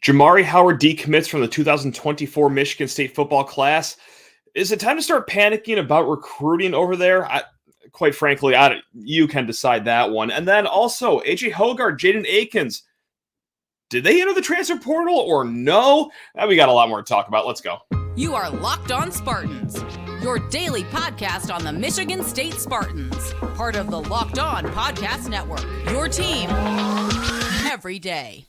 Jamari Howard decommits from the 2024 Michigan State football class. Is it time to start panicking about recruiting over there? Quite frankly, you can decide that one. And then also, Hoggard, Jaden, Akins, did they enter the transfer portal or no? We got a lot more to talk about. Let's go. You are Locked On Spartans, your daily podcast on the Michigan State Spartans, part of the Locked On Podcast Network, your team every day.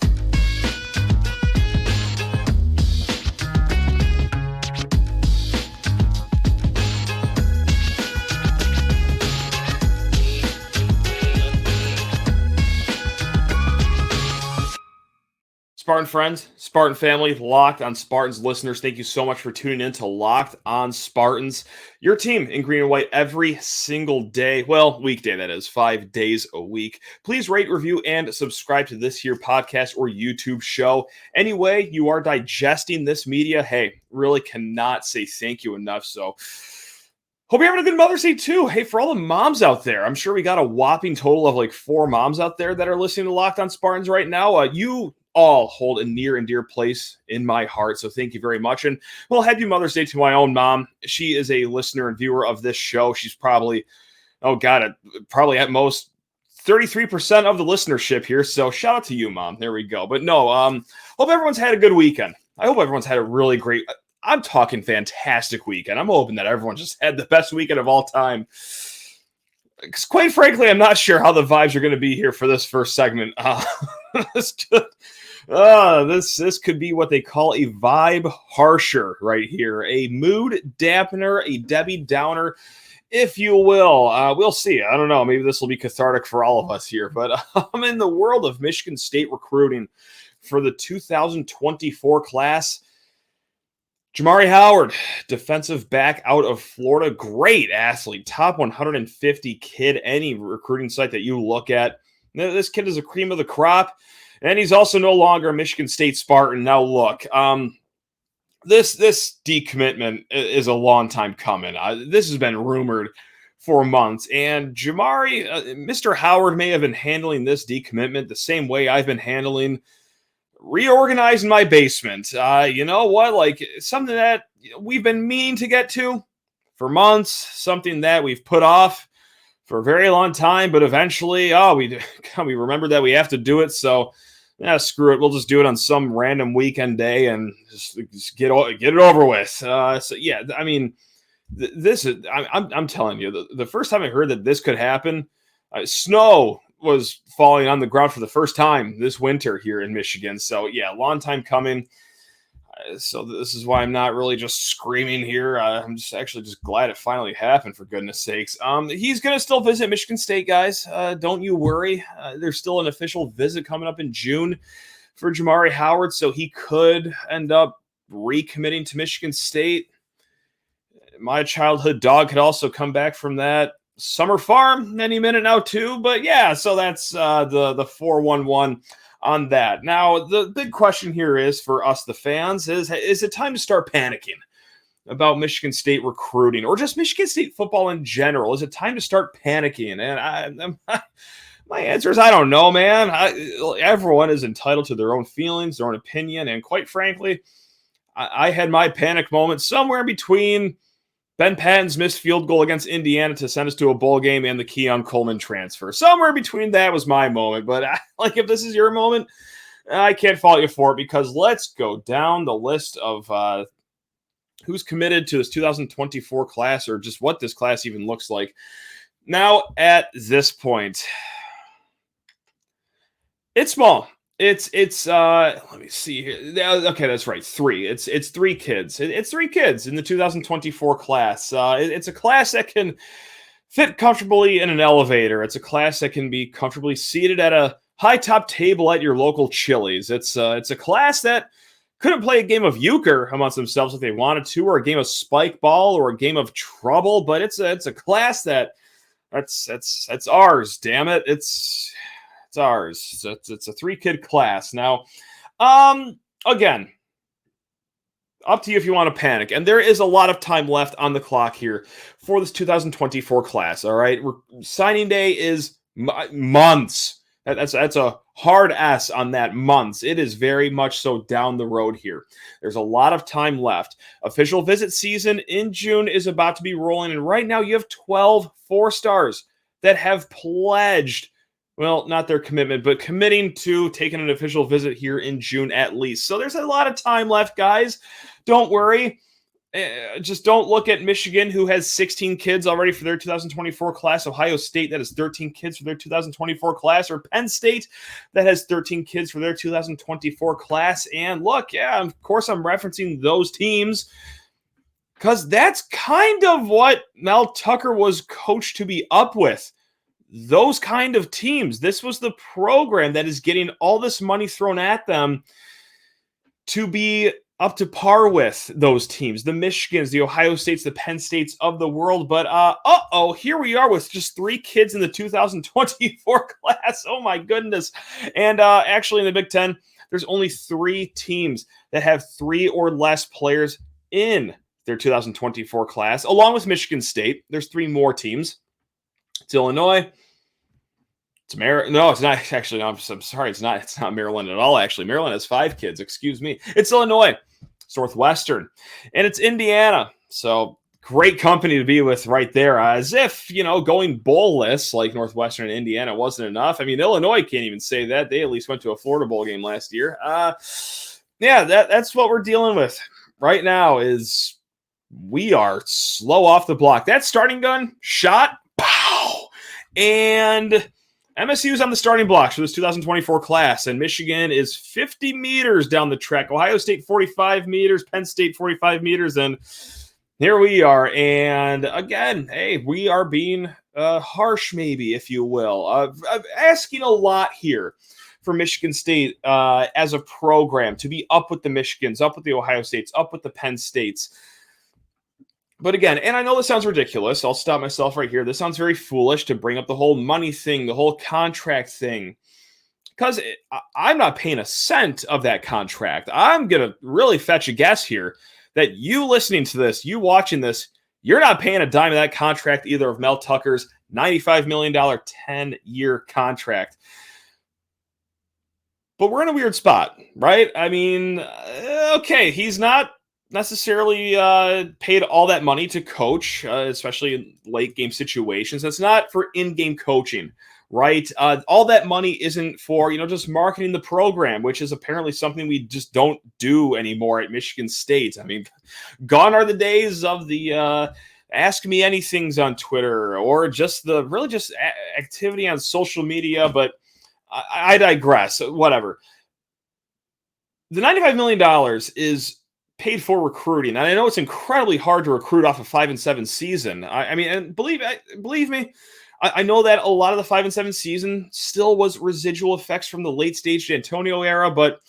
Spartan friends, Spartan family, Locked On Spartans listeners, thank you so much for tuning in to Locked On Spartans, your team in green and white every single day. Well, weekday, that is, 5 days a week. Please rate, review, and subscribe to this here podcast or YouTube show. Any way you are digesting this media, hey, really cannot say thank you enough. So hope you're having a good Mother's Day too. Hey, for all the moms out there, I'm sure we got a whopping total of like 4 moms out there that are listening to Locked On Spartans right now. You all hold a near and dear place in my heart, so thank you very much. And well, happy Mother's Day to my own mom. She is a listener and viewer of this show. She's probably, probably at most 33% of the listenership here. So shout out to you, Mom. There we go. But no, hope everyone's had a good weekend. I hope everyone's had a really great, I'm talking fantastic weekend. I'm hoping that everyone just had the best weekend of all time. Because quite frankly, I'm not sure how the vibes are going to be here for this first segment. This could be what they call a vibe harsher right here. A mood dampener, a Debbie Downer, if you will. We'll see. I don't know. Maybe this will be cathartic for all of us here. But I'm in the world of Michigan State recruiting for the 2024 class. Jamari Howard, defensive back out of Florida. Great athlete. Top 150 kid, any recruiting site that you look at. This kid is a cream of the crop. And he's also no longer a Michigan State Spartan. Now, look, this decommitment is a long time coming. This has been rumored for months. And Jamari, Mr. Howard may have been handling this decommitment the same way I've been handling reorganizing my basement. You know what? Like something that we've been meaning to get to for months, something that we've put off for a very long time, but eventually, we remembered that we have to do it. So, yeah, screw it. We'll just do it on some random weekend day and just get it over with. So yeah, I mean, this is. I'm telling you, the first time I heard that this could happen, snow was falling on the ground for the first time this winter here in Michigan. So yeah, long time coming. So this is why I'm not really just screaming here. I'm just glad it finally happened, for goodness sakes. He's going to still visit Michigan State, guys. Don't you worry. There's still an official visit coming up in June for Jamari Howard, so he could end up recommitting to Michigan State. My childhood dog could also come back from that summer farm any minute now too. But yeah, so that's the 411 on that. Now, the big question here is for us, the fans, is it time to start panicking about Michigan State recruiting or just Michigan State football in general? Is it time to start panicking? And my answer is, I don't know, man. Everyone is entitled to their own feelings, their own opinion. And quite frankly, I had my panic moment somewhere between Ben Patton's missed field goal against Indiana to send us to a bowl game and the Keon Coleman transfer. Somewhere between that was my moment. But if this is your moment, I can't fault you for it, because let's go down the list of who's committed to this 2024 class, or just what this class even looks like. Now, at this point, it's small. It's let me see here. Okay, that's right. 3. It's 3 kids. It's 3 kids in the 2024 class. It's a class that can fit comfortably in an elevator. It's a class that can be comfortably seated at a high top table at your local Chili's. It's a class that couldn't play a game of euchre amongst themselves if they wanted to, or a game of spike ball, or a game of trouble. But it's a class that's ours. Damn it, it's ours. It's a 3-kid class. Now, again, up to you if you want to panic. And there is a lot of time left on the clock here for this 2024 class. All right, signing day is months. That's a hard S on that months. It is very much so down the road here. There's a lot of time left. Official visit season in June is about to be rolling, and right now you have 12 4-stars that have pledged, well, not their commitment, but committing to taking an official visit here in June at least. So there's a lot of time left, guys. Don't worry. Just don't look at Michigan, who has 16 kids already for their 2024 class, Ohio State that has 13 kids for their 2024 class, or Penn State that has 13 kids for their 2024 class. And look, yeah, of course I'm referencing those teams because that's kind of what Mel Tucker was coached to be up with. Those kind of teams. This was the program that is getting all this money thrown at them to be up to par with those teams, the Michigans, the Ohio States, the Penn States of the world. But here we are with just 3 kids in the 2024 class. Oh my goodness. And actually in the Big Ten, there's only 3 teams that have 3 or less players in their 2024 class, along with Michigan State. There's 3 more teams. It's Illinois. It's Maryland. No, it's not actually. I'm sorry. It's not Maryland at all. Actually, Maryland has 5 kids. Excuse me. It's Illinois. It's Northwestern, and it's Indiana. So great company to be with right there. As if, going bowl-less like Northwestern and Indiana wasn't enough. I mean, Illinois can't even say that. They at least went to a Florida bowl game last year. That's what we're dealing with right now. Is we are slow off the block. That starting gun shot, pow, and MSU is on the starting blocks for this 2024 class, and Michigan is 50 meters down the track. Ohio State 45 meters, Penn State 45 meters, and here we are. And again, hey, we are being harsh, maybe, if you will, asking a lot here for Michigan State as a program to be up with the Michigans, up with the Ohio States, up with the Penn States. But again, and I know this sounds ridiculous. I'll stop myself right here. This sounds very foolish to bring up the whole money thing, the whole contract thing, because I'm not paying a cent of that contract. I'm going to really fetch a guess here that you listening to this, you watching this, you're not paying a dime of that contract either of Mel Tucker's $95 million 10-year contract. But we're in a weird spot, right? I mean, okay, he's not necessarily paid all that money to coach, especially in late game situations. That's not for in-game coaching, right? All that money isn't for, just marketing the program, which is apparently something we just don't do anymore at Michigan State. I mean, gone are the days of the ask me anythings on Twitter or just the really just activity on social media, but I digress. Whatever. The $95 million is paid for recruiting. And I know it's incredibly hard to recruit off a 5-7 season. I mean, and believe me, I know that a lot of the 5-7 season still was residual effects from the late stage Antonio era, but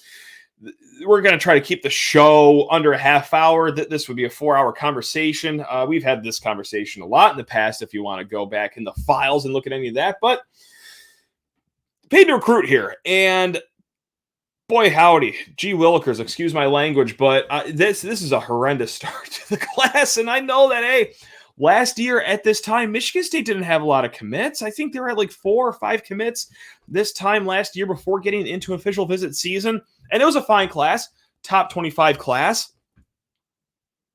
we're going to try to keep the show under a half hour. This would be a 4-hour conversation. We've had this conversation a lot in the past if you want to go back in the files and look at any of that, but paid to recruit here. And boy, howdy, gee willikers, excuse my language, but this is a horrendous start to the class. And I know that, hey, last year at this time, Michigan State didn't have a lot of commits. I think they were at like 4 or 5 commits this time last year before getting into official visit season. And it was a fine class, top 25 class.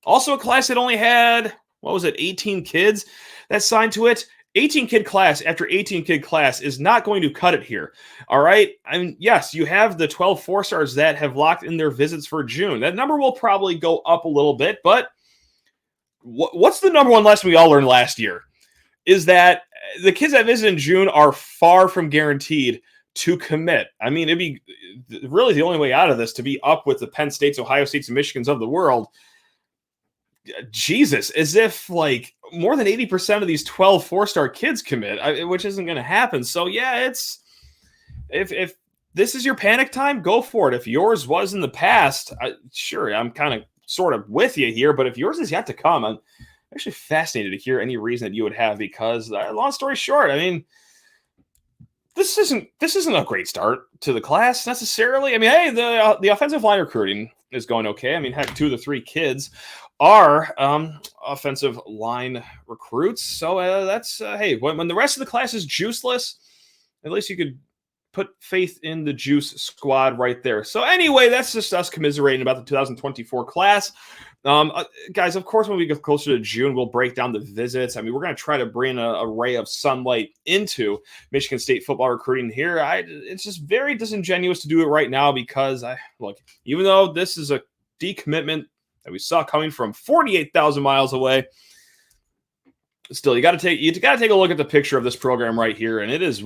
Also a class that only had, 18 kids that signed to it. 18-kid class after 18-kid class is not going to cut it here. All right. I mean, yes, you have the 12 4-stars that have locked in their visits for June. That number will probably go up a little bit, but what's the number one lesson we all learned last year is that the kids that visit in June are far from guaranteed to commit. I mean, it'd be really the only way out of this to be up with the Penn States, Ohio States, and Michigans of the world. Jesus, as if like more than 80% of these 12 4-star kids commit, which isn't going to happen. So yeah, it's if this is your panic time, go for it. If yours was in the past, sure, I'm kind of sort of with you here, but if yours is yet to come, I'm actually fascinated to hear any reason that you would have, because long story short, I mean, this isn't a great start to the class necessarily. I mean, hey, the offensive line recruiting is going okay. I mean, heck, 2 of the 3 kids are offensive line recruits. So that's, hey, when the rest of the class is juiceless, at least you could put faith in the Juice squad right there. So anyway, that's just us commiserating about the 2024 class. Guys, of course, when we get closer to June, we'll break down the visits. I mean, we're going to try to bring a ray of sunlight into Michigan State football recruiting here. It's just very disingenuous to do it right now because, look, even though this is a decommitment that we saw coming from 48,000 miles away, still, you got to take a look at the picture of this program right here, and it's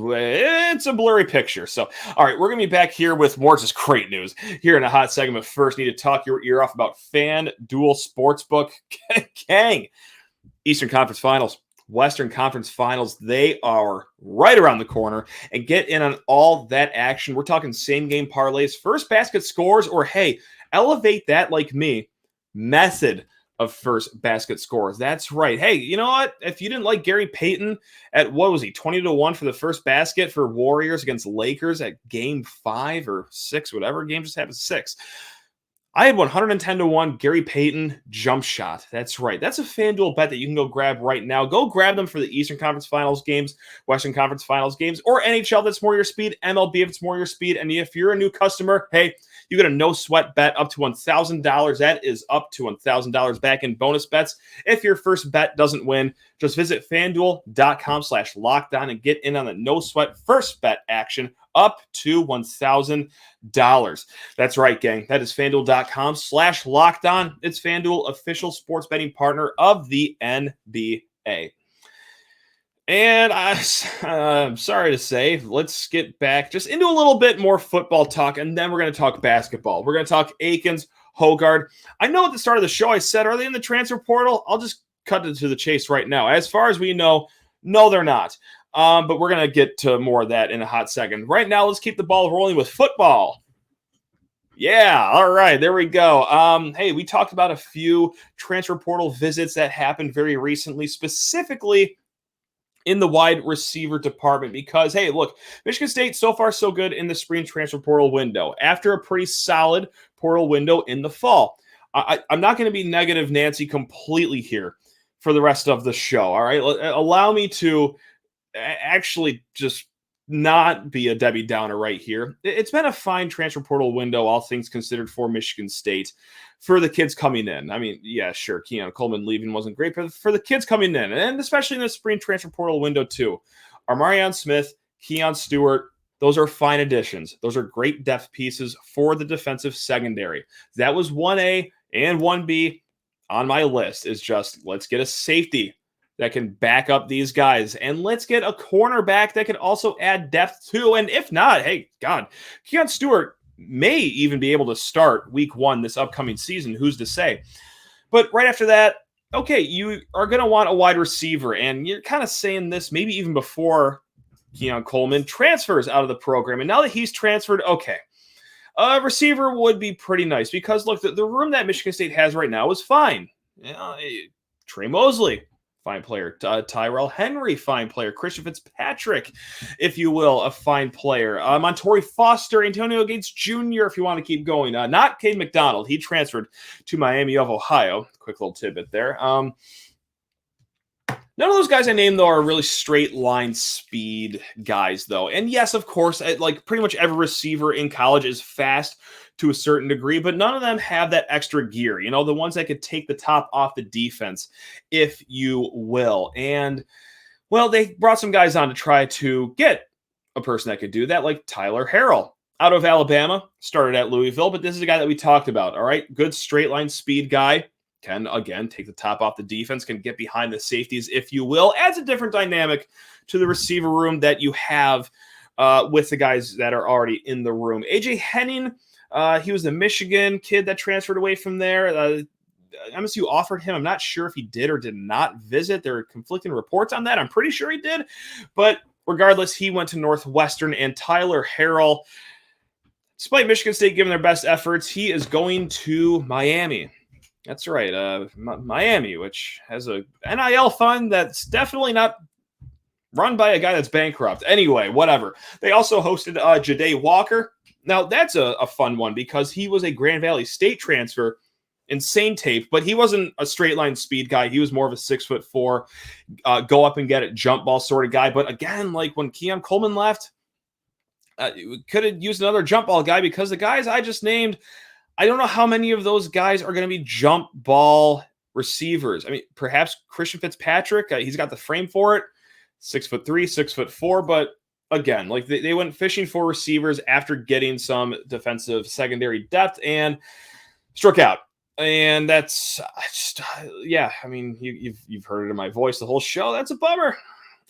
a blurry picture. So, all right, we're gonna be back here with more just great news here in a hot segment. First, need to talk your ear off about FanDuel Sportsbook. Gang, Eastern Conference Finals, Western Conference Finals, they are right around the corner, and get in on all that action. We're talking same game parlays, first basket scores, or hey, elevate that like me method of first basket scores. That's right. Hey, you know what? If you didn't like Gary Payton at, what was he, 20-1 for the first basket for Warriors against Lakers at game 5 or 6, whatever, game just happened 6. I had 110-1 Gary Payton jump shot. That's right. That's a FanDuel bet that you can go grab right now. Go grab them for the Eastern Conference Finals games, Western Conference Finals games, or NHL that's more your speed, MLB if it's more your speed. And if you're a new customer, hey, you get a no sweat bet up to $1,000. That is up to $1,000 back in bonus bets. If your first bet doesn't win, just visit FanDuel.com/lockedon and get in on the no sweat first bet action up to $1,000. That's right, gang. That is FanDuel.com/lockedon. It's FanDuel, official sports betting partner of the NBA. And I'm sorry to say, let's get back just into a little bit more football talk, and then we're going to talk basketball. We're going to talk Akins, Hoggard. I know at the start of the show I said, are they in the transfer portal? I'll just cut it to the chase right now. As far as we know, no, they're not. But we're going to get to more of that in a hot second. Right now, let's keep the ball rolling with football. Yeah, all right, there we go. Hey, we talked about a few transfer portal visits that happened very recently, specifically in the wide receiver department because, hey, look, Michigan State, so far so good in the spring transfer portal window after a pretty solid portal window in the fall. I'm not going to be negative Nancy completely here for the rest of the show, all right? Allow me to actually just not be a Debbie Downer right here. It's been a fine transfer portal window, all things considered, for Michigan State for the kids coming in. I mean, yeah, sure, Keon Coleman leaving wasn't great, but for the kids coming in, and especially in the spring transfer portal window too. Armarion Smith, Keon Stewart, those are fine additions. Those are great depth pieces for the defensive secondary. That was 1A and 1B on my list, is just let's get a safety that can back up these guys. And let's get a cornerback that can also add depth too. And if not, hey, God, Keon Stewart may even be able to start week 1 this upcoming season. Who's to say? But right after that, okay, you are going to want a wide receiver. And you're kind of saying this maybe even before Keon Coleman transfers out of the program. And now that he's transferred, okay, a receiver would be pretty nice because, look, the room that Michigan State has right now is fine. You know, Trey Mosley, fine player. Tyrell Henry, fine player. Christian Fitzpatrick, if you will, a fine player. Montori Foster, Antonio Gates Jr., if you want to keep going. Not Cade McDonald. He transferred to Miami of Ohio. Quick little tidbit there. None of those guys I named, though, are really straight line speed guys, though. And yes, of course, like pretty much every receiver in college is fast to a certain degree, but none of them have that extra gear, you know, the ones that could take the top off the defense, if you will. And, well, they brought some guys on to try to get a person that could do that, like Tyler Harrell out of Alabama, started at Louisville, but this is a guy that we talked about, all right? Good straight line speed guy. Can, again, take the top off the defense, can get behind the safeties, if you will. Adds a different dynamic to the receiver room that you have with the guys that are already in the room. A.J. Henning, he was the Michigan kid that transferred away from there. MSU offered him. I'm not sure if he did or did not visit. There are conflicting reports on that. I'm pretty sure he did. But regardless, he went to Northwestern. And Tyler Harrell, despite Michigan State giving their best efforts, he is going to Miami. That's right, Miami, which has a NIL fund that's definitely not run by a guy that's bankrupt. Anyway, whatever. They also hosted Ja'Day Walker. Now, that's a fun one because he was a Grand Valley State transfer. Insane tape, but he wasn't a straight line speed guy. He was more of a 6'4", go up and get it, jump ball sort of guy. But again, like when Keon Coleman left, We could have used another jump ball guy because the guys I just named, I don't know how many of those guys are going to be jump ball receivers. I mean, perhaps Christian Fitzpatrick, he's got the frame for it, 6'3", 6'4", but again, like they went fishing for receivers after getting some defensive secondary depth and struck out. And that's just, yeah, I mean, you've heard it in my voice the whole show. That's a bummer.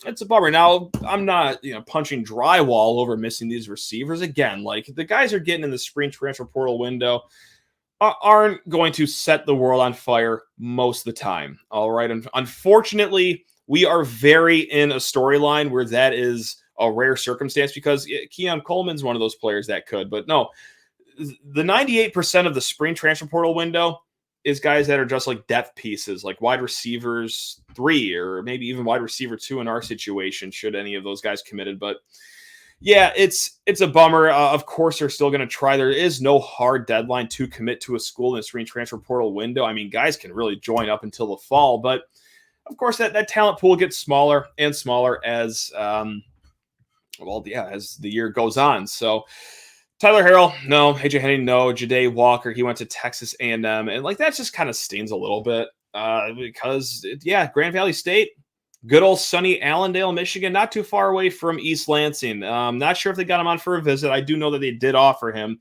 It's a bummer. Now, I'm not, punching drywall over missing these receivers. Again, like the guys are getting in the spring transfer portal window aren't going to set the world on fire most of the time. All right. And unfortunately, we are very in a storyline where that is a rare circumstance because Keon Coleman's one of those players that could. But no, the 98% of the spring transfer portal window is guys that are just like depth pieces, like wide receivers 3 or maybe even wide receiver 2 in our situation, should any of those guys committed. But yeah, it's a bummer. Of course, they're still going to try. There is no hard deadline to commit to a school in the spring transfer portal window. I mean, guys can really join up until the fall, but of course that talent pool gets smaller and smaller as, as the year goes on. So Tyler Harrell, no. AJ Henning, no. Ja'Day Walker, he went to Texas A&M. And like that just kind of stings a little bit because, Grand Valley State, good old sunny Allendale, Michigan, not too far away from East Lansing. Not sure if they got him on for a visit. I do know that they did offer him.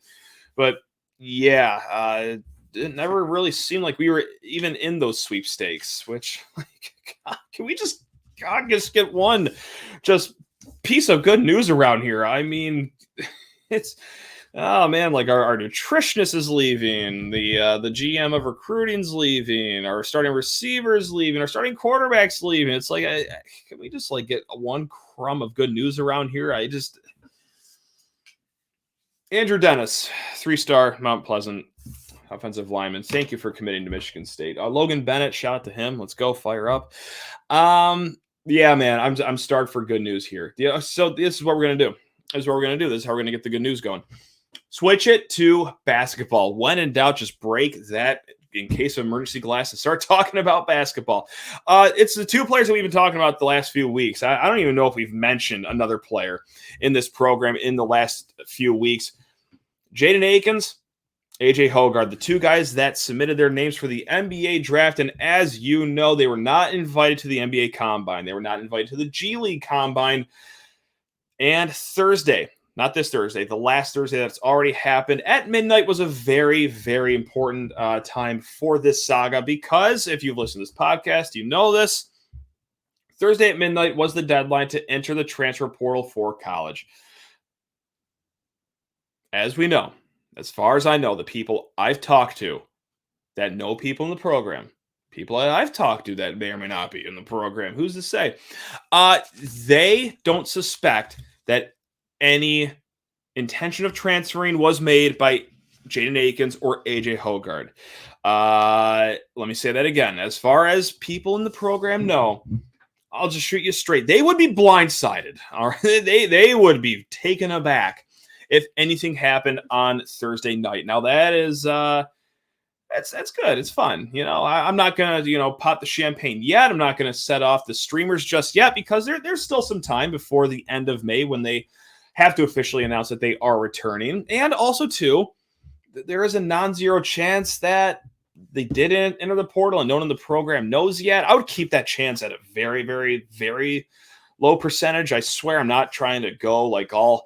But, it never really seemed like we were even in those sweepstakes, which, God, can we just get one just piece of good news around here? I mean, it's... Oh man, like our nutritionist is leaving, the GM of recruiting's leaving, our starting receivers leaving, our starting quarterbacks leaving. It's like, can we just like get one crumb of good news around here? Andrew Dennis, 3-star Mount Pleasant offensive lineman. Thank you for committing to Michigan State. Logan Bennett, shout out to him. Let's go, fire up. Yeah, man, I'm starved for good news here. Yeah, so this is what we're gonna do. This is what we're gonna do. This is how we're gonna get the good news going. Switch it to basketball. When in doubt, just break that in case of emergency glass and start talking about basketball. It's the two players that we've been talking about the last few weeks. I don't even know if we've mentioned another player in this program in the last few weeks. Jaden Akins, AJ Hoggard, the two guys that submitted their names for the NBA draft. And as you know, they were not invited to the NBA Combine. They were not invited to the G League Combine. And Thursday, not this Thursday, the last Thursday that's already happened at midnight was a very, very important time for this saga because if you've listened to this podcast, you know this. Thursday at midnight was the deadline to enter the transfer portal for college. As we know, as far as I know, the people I've talked to that know people in the program, people that I've talked to that may or may not be in the program, who's to say, they don't suspect that any intention of transferring was made by Jaden Akins or AJ Hoggard. Let me say that again. As far as people in the program know, I'll just shoot you straight. They would be blindsided. All right? They would be taken aback if anything happened on Thursday night. Now that is that's good. It's fun. I'm not gonna pop the champagne yet. I'm not gonna set off the streamers just yet because there's still some time before the end of May when they have to officially announce that they are returning. And also, too, there is a non-zero chance that they didn't enter the portal and no one in the program knows yet. I would keep that chance at a very, very, very low percentage. I swear I'm not trying to go like all,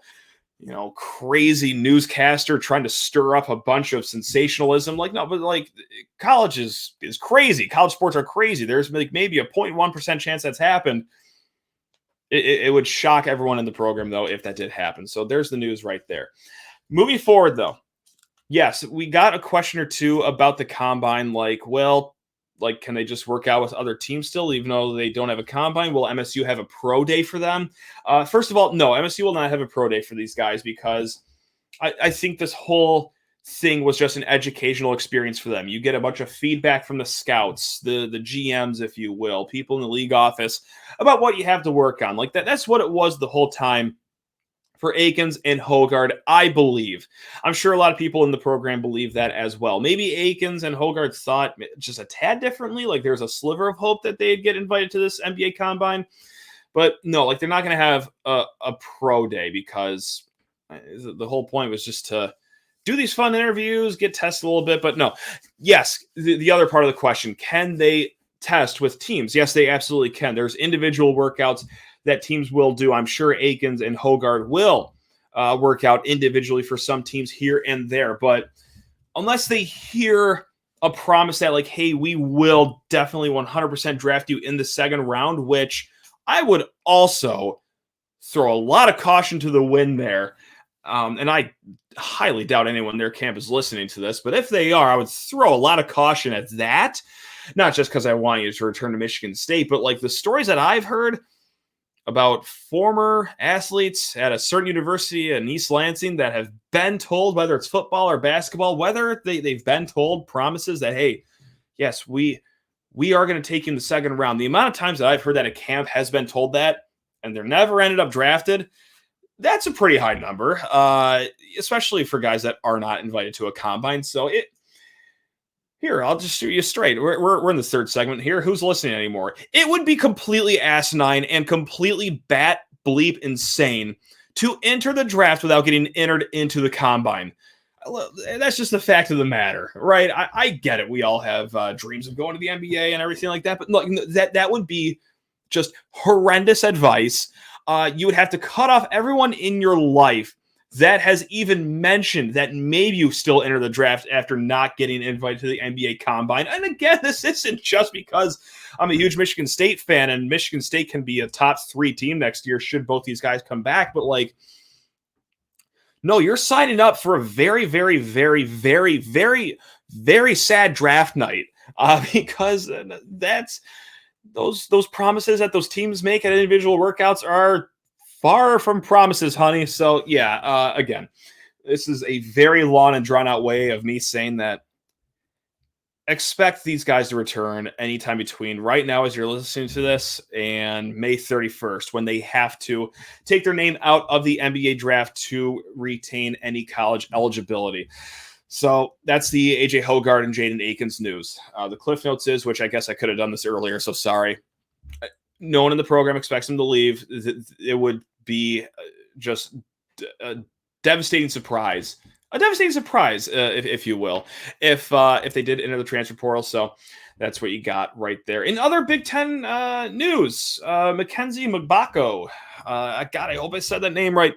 crazy newscaster trying to stir up a bunch of sensationalism. Like, no, but like college is crazy. College sports are crazy. There's like maybe a 0.1% chance that's happened. It would shock everyone in the program, though, if that did happen. So there's the news right there. Moving forward, though, yes, we got a question or two about the combine. Can they just work out with other teams still, even though they don't have a combine? Will MSU have a pro day for them? First of all, no, MSU will not have a pro day for these guys because I think this whole thing was just an educational experience for them. You get a bunch of feedback from the scouts, the GMs, if you will, people in the league office about what you have to work on. Like that's what it was the whole time for Akins and Hoggard, I believe. I'm sure a lot of people in the program believe that as well. Maybe Akins and Hoggard thought just a tad differently, like there's a sliver of hope that they'd get invited to this NBA Combine. But no, like they're not going to have a pro day because The whole point was just to do these fun interviews, get tested a little bit. But no, yes, the other part of the question, can they test with teams? Yes, they absolutely can. There's individual workouts that teams will do. I'm sure Akins and Hoggard will work out individually for some teams here and there. But unless they hear a promise that, like, hey, we will definitely 100% draft you in the second round, which I would also throw a lot of caution to the wind there. And I highly doubt anyone in their camp is listening to this, but if they are, I would throw a lot of caution at that. Not just because I want you to return to Michigan State, but like the stories that I've heard about former athletes at a certain university in East Lansing that have been told, whether it's football or basketball, whether they've been told promises that, hey, yes, we are going to take you in the second round. The amount of times that I've heard that a camp has been told that and they're never ended up drafted, that's a pretty high number, especially for guys that are not invited to a combine. So here, I'll just shoot you straight. We're in the third segment here. Who's listening anymore? It would be completely asinine and completely bat bleep insane to enter the draft without getting entered into the combine. That's just the fact of the matter, right? I get it. We all have dreams of going to the NBA and everything like that, but look, that would be just horrendous advice. You would have to cut off everyone in your life that has even mentioned that maybe you still enter the draft after not getting invited to the NBA Combine. And again, this isn't just because I'm a huge Michigan State fan and Michigan State can be a top 3 team next year should both these guys come back. But like, no, you're signing up for a very, very, very, very, very, very sad draft night because that's those promises that those teams make at individual workouts are far from promises, honey. So yeah, again, this is a very long and drawn out way of me saying that expect these guys to return anytime between right now as you're listening to this and May 31st when they have to take their name out of the NBA draft to retain any college eligibility. So that's the AJ Hoggard and Jaden Akins news. The Cliff Notes is, which I guess I could have done this earlier, so sorry. No one in the program expects him to leave. It would be just a devastating surprise. A devastating surprise, if you will, if they did enter the transfer portal. So that's what you got right there. In other Big Ten news, Mackenzie Mgbako. God, I hope I said that name right.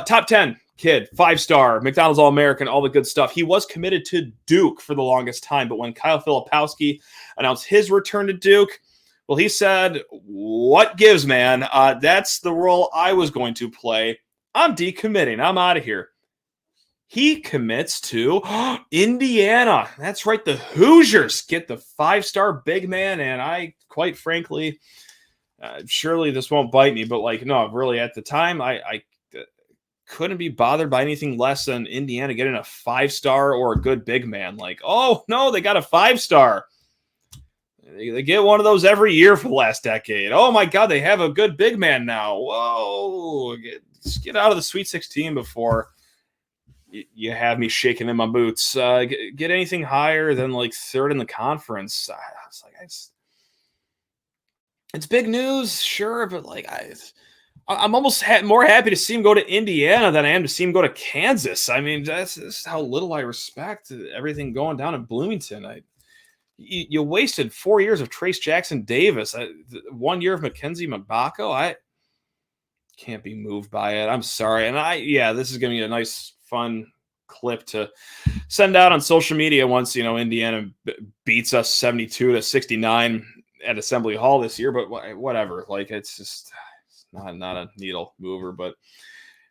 Top 10 kid, 5-star, McDonald's All-American, all the good stuff. He was committed to Duke for the longest time, but when Kyle Filipowski announced his return to Duke, well, he said, what gives, man? That's the role I was going to play. I'm decommitting. I'm out of here. He commits to Indiana. That's right. The Hoosiers get the 5-star big man. And I, quite frankly, surely this won't bite me, but like, no, really at the time, I couldn't be bothered by anything less than Indiana getting a 5-star or a good big man. Like, oh no, they got a 5-star. They get one of those every year for the last decade. Oh my God, they have a good big man now. Whoa, get out of the Sweet 16 before you have me shaking in my boots. Get anything higher than like third in the conference. It's big news, sure, but like I'm almost more happy to see him go to Indiana than I am to see him go to Kansas. I mean, that's how little I respect everything going down in Bloomington. You wasted 4 years of Trace Jackson Davis. 1 year of Mackenzie Mgbako. I can't be moved by it. I'm sorry. And this is going to be a nice, fun clip to send out on social media once, Indiana beats us 72-69 at Assembly Hall this year, but whatever. Like, it's not a needle mover, but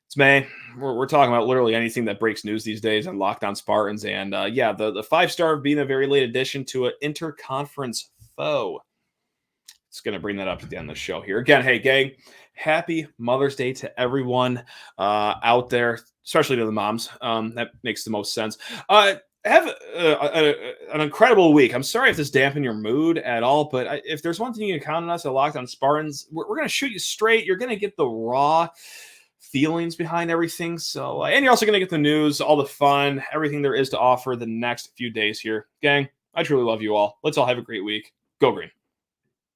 it's May. We're talking about literally anything that breaks news these days on Locked On Spartans. And the 5-star being a very late addition to an interconference foe. It's going to bring that up at the end of the show here. Again, hey, gang, happy Mother's Day to everyone out there, especially to the moms. That makes the most sense. Have an incredible week. I'm sorry if this dampened your mood at all, but if there's one thing you can count on us at Locked On Spartans, we're going to shoot you straight. You're going to get the raw feelings behind everything. So, and you're also going to get the news, all the fun, everything there is to offer the next few days here. Gang, I truly love you all. Let's all have a great week. Go Green.